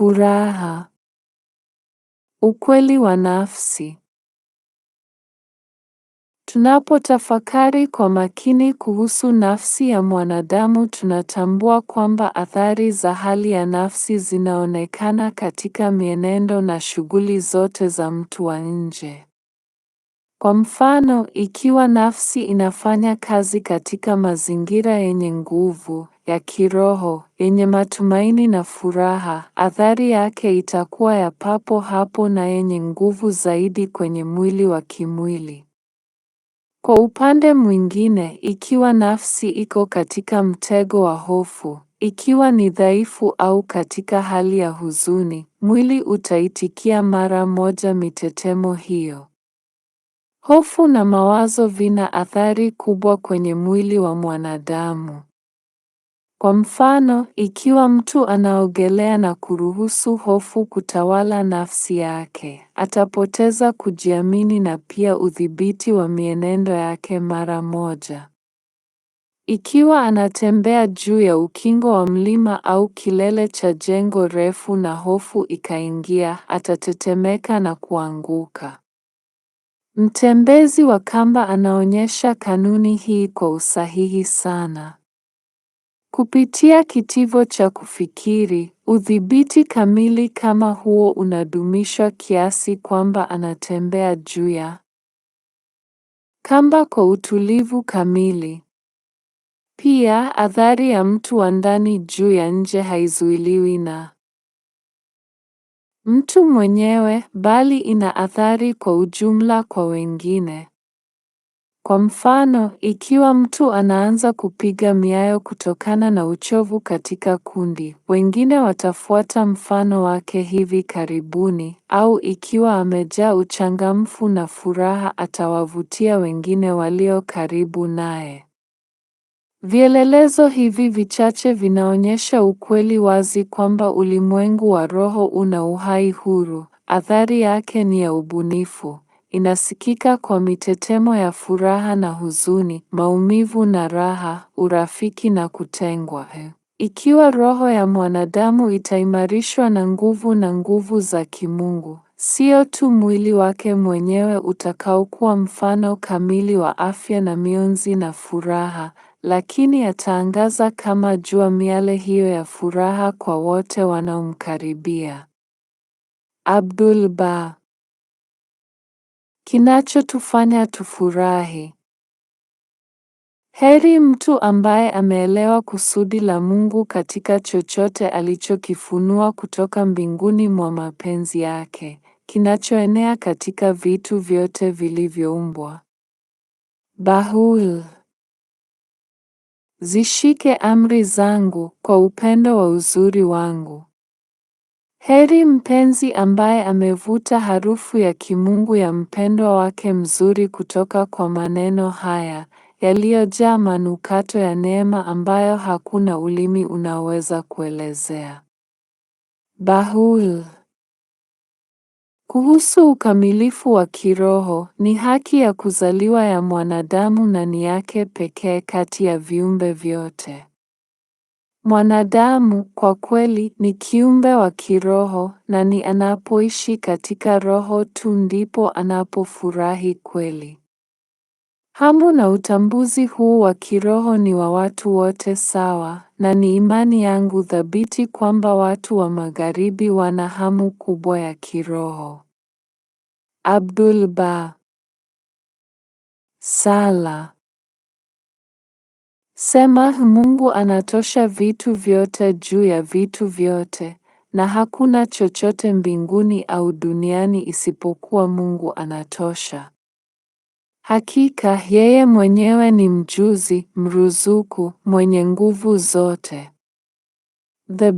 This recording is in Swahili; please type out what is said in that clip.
Furaha. Ukweli wa nafsi. Tunapotafakari kwa makini kuhusu nafsi ya mwanadamu, tunatambua kwamba athari za hali ya nafsi zinaonekana katika mienendo na shughuli zote za mtu wa nje. Kwa mfano, ikiwa nafsi inafanya kazi katika mazingira yenye nguvu, ya kiroho, yenye matumaini na furaha, athari yake itakuwa ya papo hapo na yenye nguvu zaidi kwenye mwili wa kimwili. Kwa upande mwingine, ikiwa nafsi iko katika mtego wa hofu, ikiwa ni dhaifu au katika hali ya huzuni, mwili utaitikia mara moja mitetemo hiyo. Hofu na mawazo vina athari kubwa kwenye mwili wa mwanadamu. Kwa mfano, ikiwa mtu anaogelea na kuruhusu hofu kutawala nafsi yake, atapoteza kujiamini na pia udhibiti wa mienendo yake mara moja. Ikiwa anatembea juu ya ukingo wa mlima au kilele cha jengo refu na hofu ikaingia, atatetemeka na kuanguka. Mtembezi wa kamba anaonyesha kanuni hii kwa usahihi sana. Kupitia kitivo cha kufikiri, udhibiti kamili kama huo unadumishwa kiasi kwamba anatembea juu ya kamba kwa utulivu kamili. Pia, athari ya mtu wa ndani juu ya nje haizuiliwi na mtu mwenyewe, bali ina athari kwa ujumla kwa wengine. Kwa mfano, ikiwa mtu anaanza kupiga miayo kutokana na uchovu katika kundi, wengine watafuata mfano wake hivi karibuni, au ikiwa amejaa uchangamfu na furaha, atawavutia wengine walio karibu naye. Vielelezo hivi vichache vinaonyesha ukweli wazi kwamba ulimwengu wa roho una uhai huru. Athari yake ni ya ubunifu. Inasikika kwa mitetemo ya furaha na huzuni, maumivu na raha, urafiki na kutengwa. Ikiwa roho ya mwanadamu itaimarishwa na nguvu za kimungu, sio tu mwili wake mwenyewe utakaokuwa mfano kamili wa afya na mionzi na furaha, lakini ataangaza kama jua miale hiyo ya furaha kwa wote wanaomkaribia. Abdul Ba. Kinachotufanya tufurahi. Heri mtu ambaye ameelewa kusudi la Mungu katika chochote alichokifunua kutoka mbinguni mwa mapenzi yake, kinachoenea katika vitu vyote vilivyoumbwa. Bahul. Zishike amri zangu kwa upendo wa uzuri wangu. Heri mpenzi ambaye amevuta harufu ya kimungu ya mpendwa wake mzuri kutoka kwa maneno haya, yaliyojaa manukato ya neema ambayo hakuna ulimi unaweza kuelezea. Bahul. Kuhusu ukamilifu wa kiroho, ni haki ya kuzaliwa ya mwanadamu na ni yake pekee kati ya viumbe vyote. Mwanadamu, kwa kweli, ni kiumbe wa kiroho, na ni anapoishi katika roho tu ndipo anapofurahi kweli. Hamu na utambuzi huu wa kiroho ni wa watu wote sawa, na ni imani yangu thabiti kwamba watu wa Magharibi wana hamu kubwa ya kiroho. Abdul Ba. Sala. Sema, Mungu anatosha vitu vyote juu ya vitu vyote, na hakuna chochote mbinguni au duniani isipokuwa Mungu anatosha. Hakika yeye mwenyewe ni mjuzi, mruzuku, mwenye nguvu zote. The